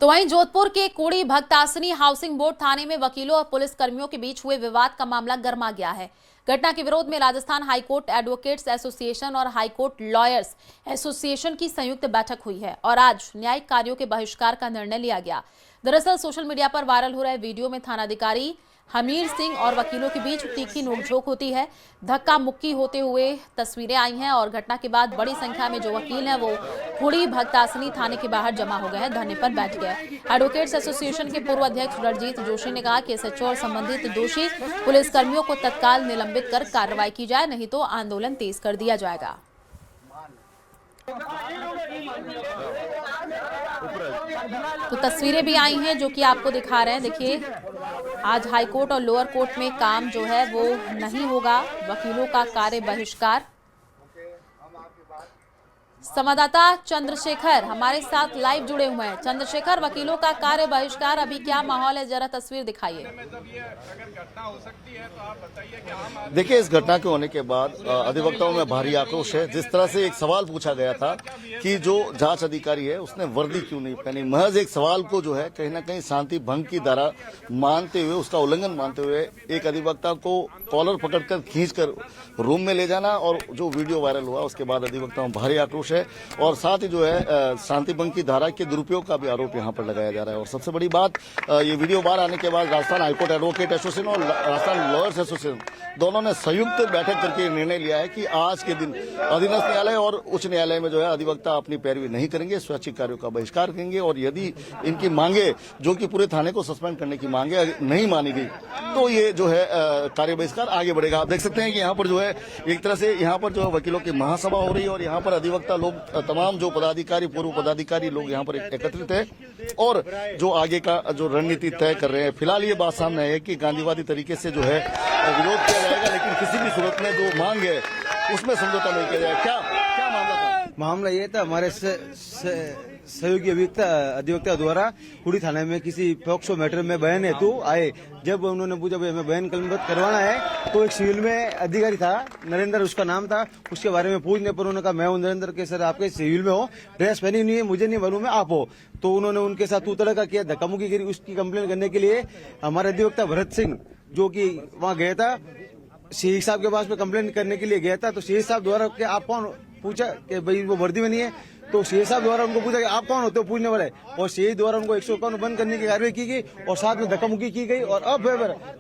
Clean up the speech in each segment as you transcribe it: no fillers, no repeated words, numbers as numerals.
तो वहीं जोधपुर के कोड़ी भक्तासनी हाउसिंग बोर्ड थाने में वकीलों और पुलिस कर्मियों के बीच हुए विवाद का मामला गर्मा गया है। घटना के विरोध में राजस्थान हाईकोर्ट एडवोकेट्स एसोसिएशन और हाईकोर्ट लॉयर्स एसोसिएशन की संयुक्त बैठक हुई है और आज न्यायिक कार्यों के बहिष्कार का निर्णय लिया गया। दरअसल सोशल मीडिया पर वायरल हो रहे वीडियो में थानाधिकारी हमीर सिंह और वकीलों के बीच तीखी नोकझोंक होती है। धक्का मुक्की होते हुए तस्वीरें आई हैं और घटना के बाद बड़ी संख्या में जो वकील हैं वो कोड़ी भक्तासनी थाने के बाहर जमा हो गए हैं, धरने पर बैठ गए। एडवोकेट्स एसोसिएशन के पूर्व अध्यक्ष रणजीत जोशी ने कहा कि एसएचओ और संबंधित दोषी पुलिसकर्मियों को तत्काल निलंबित कर कार्रवाई की जाए, नहीं तो आंदोलन तेज कर दिया जाएगा। तो तस्वीरें भी आई हैं जो कि आपको दिखा रहे हैं। देखिए, आज हाईकोर्ट और लोअर कोर्ट में काम जो है वो नहीं होगा, वकीलों का कार्य बहिष्कार। संवाददाता चंद्रशेखर हमारे साथ लाइव जुड़े हुए हैं। चंद्रशेखर, वकीलों का कार्य बहिष्कार, अभी क्या माहौल है, जरा तस्वीर दिखाइए। देखिए, इस घटना के होने के बाद अधिवक्ताओं में भारी आक्रोश है। जिस तरह से एक सवाल पूछा गया था कि जो जांच अधिकारी है उसने वर्दी क्यों नहीं पहनी, महज एक सवाल को जो है कहीं ना कहीं शांति भंग की धारा मानते हुए, उसका उल्लंघन मानते हुए एक अधिवक्ता को कॉलर पकड़कर खींचकर रूम में ले जाना और जो वीडियो वायरल हुआ उसके बाद अधिवक्ताओं में भारी आक्रोश है और साथ ही जो है शांति भंग की धारा के दुरुपयोग का भी आरोप यहां पर लगाया जा रहा है। और सबसे बड़ी बात, ये वीडियो बाहर आने के बाद राजस्थान हाईकोर्ट एडवोकेट एसोसिएशन और राजस्थान लॉयर्स एसोसिएशन दोनों ने संयुक्त बैठक करके निर्णय लिया है कि आज के दिन अधीनस्थ न्यायालय और उच्च न्यायालय में जो है अधिवक्ता अपनी पैरवी नहीं करेंगे, स्वैच्छिक कार्यों का बहिष्कार करेंगे और यदि इनकी मांगे, जो कि पूरे थाने को सस्पेंड करने की मांगे, नहीं मानी गई तो ये जो है कार्य बहिष्कार आगे बढ़ेगा। आप देख सकते हैं कि यहाँ पर जो है एक तरह से यहाँ पर जो है वकीलों की महासभा हो रही है और यहाँ पर अधिवक्ता लोग, तमाम जो पदाधिकारी, पूर्व पदाधिकारी लोग यहाँ पर एकत्रित है और जो आगे का जो रणनीति तय कर रहे हैं। फिलहाल ये बात सामने है कि गांधीवादी तरीके से जो है विरोध किया जाएगा, लेकिन किसी भी सूरत में जो मांग है उसमें समझौता नहीं किया जाएगा। क्या मामला था? मामला ये था, हमारे सहयोगी अधिवक्ता द्वारा कुड़ी थाने में किसी पॉक्सो मैटर में बयान हेतु आए। जब उन्होंने पूछा भाई हमें बयान कलमबद्ध करवाना है तो एक सिविल में अधिकारी था, नरेंद्र उसका नाम था, उसके बारे में पूछने पर उन्होंने कहा मैं हूं नरेंद्र के सर, आपके सिविल में हो, ड्रेस पहनी नहीं है, मुझे नहीं मालूम है, आप हो। तो उन्होंने उनके साथ तू तड़का किया, धक्कामुक्की करी। उसकी कंप्लेन करने के लिए हमारे अधिवक्ता भरत सिंह जो कि वहाँ गया था, सीए साहब के पास में कंप्लेन करने के लिए गया था। तो सीए साहब द्वारा कि आप कौन, पूछा कि भाई वो वर्दी में नहीं है, तो सीए साहब द्वारा उनको पूछा कि आप कौन होते हो पूछने वाले, और सीए द्वारा उनको 151 बंद करने की कार्रवाई की गई और साथ में धक्कामुक्की की गई और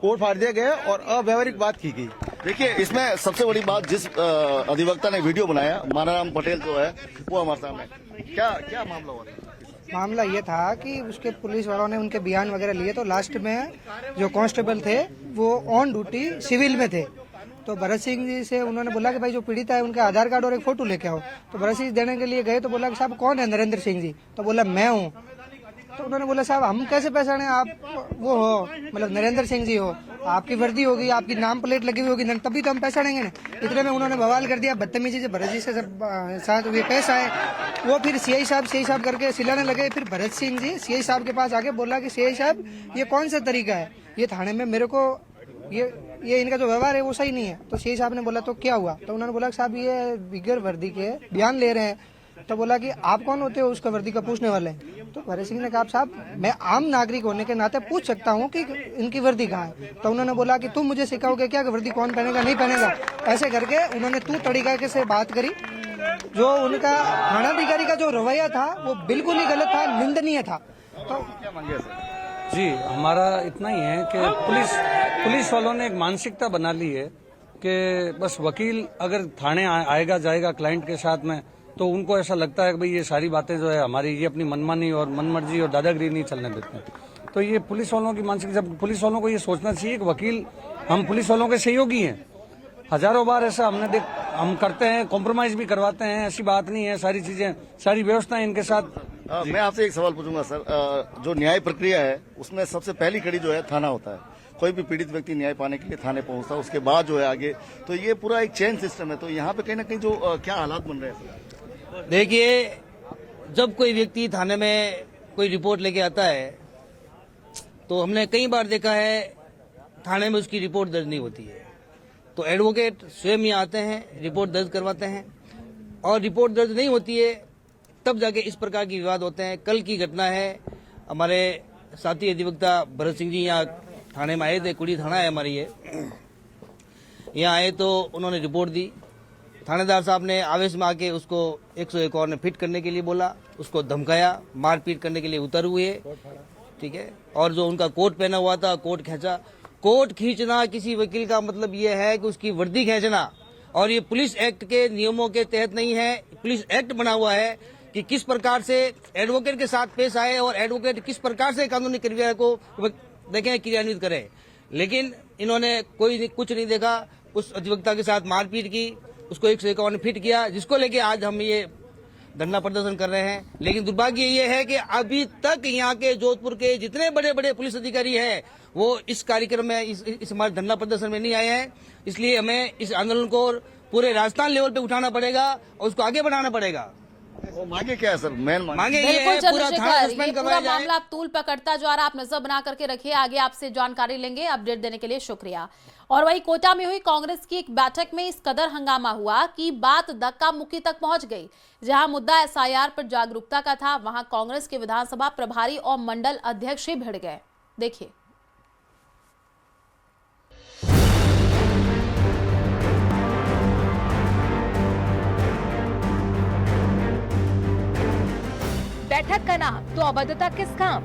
कोर्ट फाड़ दिया गया और अव्यवहारिक बात की गई। देखिए, इसमें सबसे बड़ी बात, जिस अधिवक्ता ने वीडियो बनाया, मानाराम पटेल जो है, वो हमारे सामने, क्या मामला हुआ? मामला ये था कि उसके पुलिस वालों ने उनके बयान वगैरह लिए, तो लास्ट में जो कांस्टेबल थे वो ऑन ड्यूटी सिविल में थे। तो भरत सिंह जी से उन्होंने बोला कि भाई जो पीड़ित है उनके आधार कार्ड और एक फोटो लेके आओ। तो भरत सिंह देने के लिए गए तो बोला कि साहब कौन है नरेंद्र सिंह जी? तो बोला मैं हूँ। तो उन्होंने बोला साहब हम कैसे पहचाने, आप वो हो, मतलब नरेंद्र सिंह जी हो, आपकी वर्दी होगी, आपकी नाम प्लेट लगी हुई होगी, तभी तो हम पहचानेंगे ना। इतने में उन्होंने बवाल कर दिया, बदतमीजी से भरत जी से साथ वे पेश आए। वो फिर सीआई साहब करके सिलाने लगे। फिर भरत सिंह जी सीआई साहब के पास आके बोला कि सीआई साहब ये कौन सा तरीका है, ये थाने में मेरे को ये इनका जो व्यवहार है वो सही नहीं है। तो सीआई साहब ने बोला तो क्या हुआ? तो उन्होंने बोला साहब ये बिगर वर्दी के बयान ले रहे हैं। तो बोला कि आप कौन होते हो उसका वर्दी का पूछने वाले? तो भरत सिंह ने कहा साहब मैं आम नागरिक होने के नाते पूछ सकता हूँ कि इनकी वर्दी कहाँ है। तो उन्होंने बोला कि तुम मुझे सिखाओगे क्या कि वर्दी कौन पहनेगा नहीं पहनेगा? ऐसे करके उन्होंने तू तरीके से बात करी। जो उनका थानाधिकारी का जो रवैया था वो बिल्कुल ही गलत था, निंदनीय था। तो क्या मांगे सर? जी, हमारा इतना ही है कि पुलिस वालों ने एक मानसिकता बना ली है कि बस वकील अगर थाने आएगा जाएगा क्लाइंट के साथ में, तो उनको ऐसा लगता है कि भाई ये सारी बातें जो है हमारी, ये अपनी मनमानी और मनमर्जी और दादागिरी नहीं चलने देते हैं। तो ये पुलिस वालों की मानसिकता, जब पुलिस वालों को ये सोचना चाहिए कि वकील, हम पुलिस वालों के सहयोगी हैं। हजारों बार ऐसा हम करते हैं, कॉम्प्रोमाइज भी करवाते हैं, ऐसी बात नहीं है, सारी चीजें, सारी व्यवस्थाएं इनके साथ। मैं आपसे एक सवाल पूछूंगा सर, जो न्याय प्रक्रिया है उसमें सबसे पहली कड़ी जो है थाना होता है। कोई भी पीड़ित व्यक्ति न्याय पाने के लिए थाने पहुंचता है, उसके बाद जो है आगे, तो ये पूरा एक चेन सिस्टम है। तो यहाँ पे कहीं ना कहीं जो क्या हालात बन रहे हैं? देखिए, जब कोई व्यक्ति थाने में कोई रिपोर्ट लेके आता है तो हमने कई बार देखा है थाने में उसकी रिपोर्ट दर्ज नहीं होती है, तो एडवोकेट स्वयं ही आते हैं, रिपोर्ट दर्ज करवाते हैं, और रिपोर्ट दर्ज नहीं होती है तब जाके इस प्रकार के विवाद होते हैं। कल की घटना है, हमारे साथी अधिवक्ता भरत सिंह जी यहाँ थाने में आए थे, कुड़ी थाना है हमारी ये। यहाँ आए तो उन्होंने रिपोर्ट दी। थानेदार साहब ने आवेश में आके उसको 101 और ने फिट करने के लिए बोला, उसको धमकाया, मारपीट करने के लिए उतर हुए, ठीक है। और जो उनका कोट पहना हुआ था, कोट खींचा। कोट खींचना किसी वकील का मतलब ये है कि उसकी वर्दी खींचना, और ये पुलिस एक्ट के नियमों के तहत नहीं है। पुलिस एक्ट बना हुआ है कि किस प्रकार से एडवोकेट के साथ पेश आए और एडवोकेट किस प्रकार से कानूनी प्रक्रिया को देखें, क्रियान्वित करें। लेकिन इन्होंने कुछ नहीं देखा, उस अधिवक्ता के साथ मारपीट की, उसको 151 फिट किया, जिसको लेके आज हम ये धरना प्रदर्शन कर रहे हैं। लेकिन दुर्भाग्य ये है कि अभी तक यहाँ के जोधपुर के जितने बड़े बड़े पुलिस अधिकारी हैं वो इस कार्यक्रम में, इस हमारे धरना प्रदर्शन में नहीं आए हैं। इसलिए हमें इस आंदोलन को पूरे राजस्थान लेवल पे उठाना पड़ेगा और उसको आगे बढ़ाना पड़ेगा। वो मांगे क्या है सर? मेन मांगे ये बिल्कुल है पूरा थाना चंद्रशेखर, ये सस्पेंड पूरा करवाया जाए। मामला तूल पकड़ता जा रहा, आप नजर बना करके रखिए, आगे आपसे जानकारी लेंगे। अपडेट देने के लिए शुक्रिया। और वहीं कोटा में हुई कांग्रेस की एक बैठक में इस कदर हंगामा हुआ कि बात धक्का मुक्की तक पहुंच गई। जहां मुद्दा एसआईआर पर जागरूकता का था, वहां कांग्रेस के विधानसभा प्रभारी और मंडल अध्यक्ष ही भिड़ गए। देखिए। बैठक का नाम तो अभद्रता किस काम?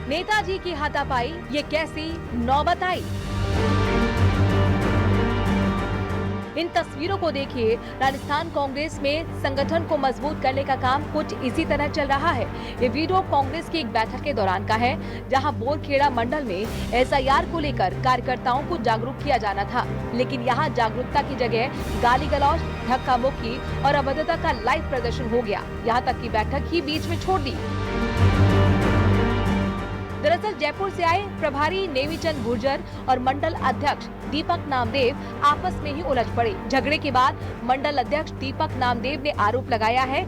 नेताजी की हाथापाई ये कैसी नौबत आई? इन तस्वीरों को देखिए। राजस्थान कांग्रेस में संगठन को मजबूत करने का काम कुछ इसी तरह चल रहा है। ये वीडियो कांग्रेस की एक बैठक के दौरान का है, जहां बोरखेड़ा मंडल में एसआईआर को लेकर कार्यकर्ताओं को जागरूक किया जाना था। लेकिन यहां जागरूकता की जगह गाली गलौज, धक्का मुक्की और अभद्रता का लाइव प्रदर्शन हो गया। यहाँ तक की बैठक ही बीच में छोड़ दी। दरअसल जयपुर से आए प्रभारी नेमीचंद गुर्जर और मंडल अध्यक्ष दीपक नामदेव आपस में ही उलझ पड़े। झगड़े के बाद मंडल अध्यक्ष दीपक नामदेव ने आरोप लगाया है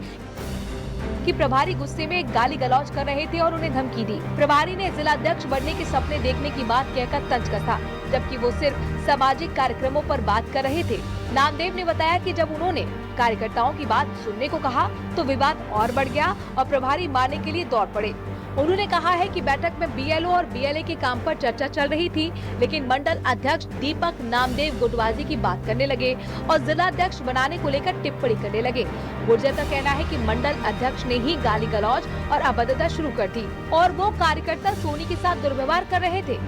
कि प्रभारी गुस्से में गाली गलौज कर रहे थे और उन्हें धमकी दी। प्रभारी ने जिला अध्यक्ष बनने के सपने देखने की बात कहकर तंज कसा, जबकि वो सिर्फ सामाजिक कार्यक्रमों पर बात कर रहे थे। नामदेव ने बताया कि जब उन्होंने कार्यकर्ताओं की बात सुनने को कहा तो विवाद और बढ़ गया और प्रभारी मारने के लिए दौड़ पड़े। उन्होंने कहा है कि बैठक में बीएलओ और बीएलए के काम पर चर्चा चल रही थी, लेकिन मंडल अध्यक्ष दीपक नामदेव गुटबाजी की बात करने लगे और जिला अध्यक्ष बनाने को लेकर टिप्पणी करने लगे। गुर्जर का कहना है कि मंडल अध्यक्ष ने ही गाली गलौज और अभद्रता शुरू कर दी और वो कार्यकर्ता सोनी के साथ दुर्व्यवहार कर रहे थे।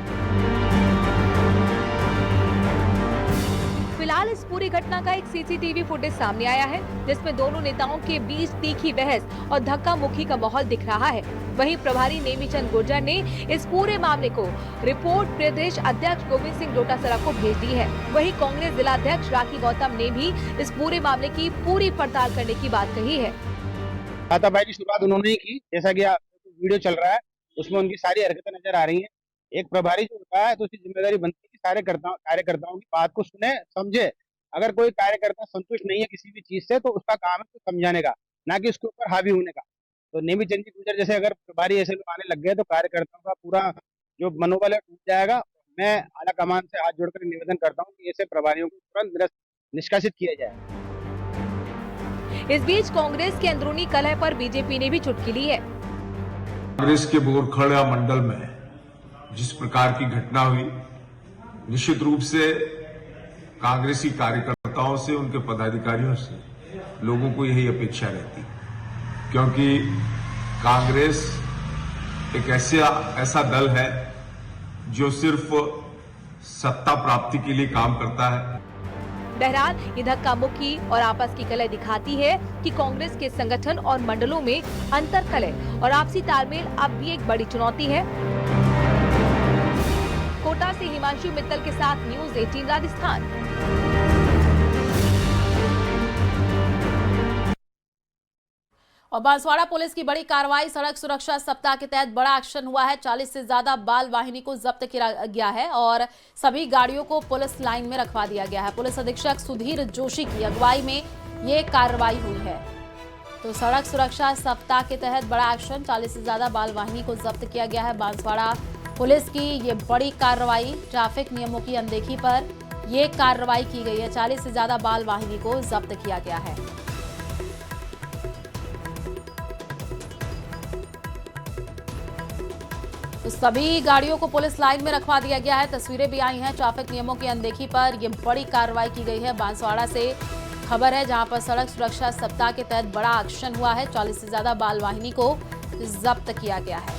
फिलहाल इस पूरी घटना का एक सीसीटीवी फुटेज सामने आया है, जिसमें दोनों नेताओं के बीच तीखी बहस और धक्का मुक्की का माहौल दिख रहा है। वहीं प्रभारी नेमीचंद गुर्जर ने इस पूरे मामले को रिपोर्ट प्रदेश अध्यक्ष गोविंद सिंह डोटासरा को भेज दी है। वहीं कांग्रेस जिला अध्यक्ष राखी गौतम ने भी इस पूरे मामले की पूरी पड़ताल करने की बात कही है। हाथापाई की शुरुआत उन्होंने ही की, जैसा कि वीडियो चल रहा है उसमें उनकी सारी हरकतें नजर आ रही हैं। एक प्रभारी जो होता है तो उसकी जिम्मेदारी बनती है कि सारे कार्यकर्ताओं की बात को सुने, समझे। अगर कोई कार्यकर्ता संतुष्ट नहीं है किसी भी चीज से तो उसका काम है उसको समझाने का, ना कि उसके ऊपर हावी होने का। तो नेमीचंद जी गुर्जर जैसे अगर प्रभारी ऐसे लोग आने लग गए तो कार्यकर्ताओं का पूरा जो मनोबल है टूट जाएगा। मैं आला कमान से हाथ जोड़कर निवेदन करता हूँ कि ऐसे प्रभारियों को तुरंत निष्कासित किया जाए। इस बीच कांग्रेस के अंदरूनी कलह पर बीजेपी ने भी चुटकी ली है। कांग्रेस के बोरखेड़ा मंडल में जिस प्रकार की घटना हुई, निश्चित रूप से कांग्रेसी कार्यकर्ताओं से, उनके पदाधिकारियों से लोगों को यही अपेक्षा रहती, क्योंकि कांग्रेस एक ऐसा दल है जो सिर्फ सत्ता प्राप्ति के लिए काम करता है। बहरहाल ये धक्का मुक्की और आपस की कलह दिखाती है कि कांग्रेस के संगठन और मंडलों में अंतर कलह और आपसी तालमेल अब भी एक बड़ी चुनौती है। कोटा से हिमांशु मित्तल के साथ न्यूज़ 18 राजस्थान। और बांसवाड़ा पुलिस की बड़ी कार्रवाई, सड़क सुरक्षा सप्ताह के तहत बड़ा एक्शन हुआ है। 40 से ज्यादा बाल वाहिनी को जब्त किया गया है और सभी गाड़ियों को पुलिस लाइन में रखवा दिया गया है। पुलिस अधीक्षक सुधीर जोशी की अगुवाई में ये कार्रवाई हुई है। तो सड़क सुरक्षा सप्ताह के तहत बड़ा एक्शन, 40 से ज्यादा बाल वाहिनी को जब्त किया गया है। बांसवाड़ा पुलिस की ये बड़ी कार्रवाई, ट्रैफिक नियमों की अनदेखी पर ये कार्रवाई की गई है। 40 से ज्यादा बाल वाहिनी को जब्त किया गया है। तो सभी गाड़ियों को पुलिस लाइन में रखवा दिया गया है। तस्वीरें भी आई हैं ट्रैफिक नियमों की अनदेखी पर। ये बड़ी कार्रवाई की गई है। बांसवाड़ा से खबर है, जहां पर सड़क सुरक्षा सप्ताह के तहत बड़ा एक्शन हुआ है। 40 से ज्यादा बाल वाहिनी को जब्त किया गया है।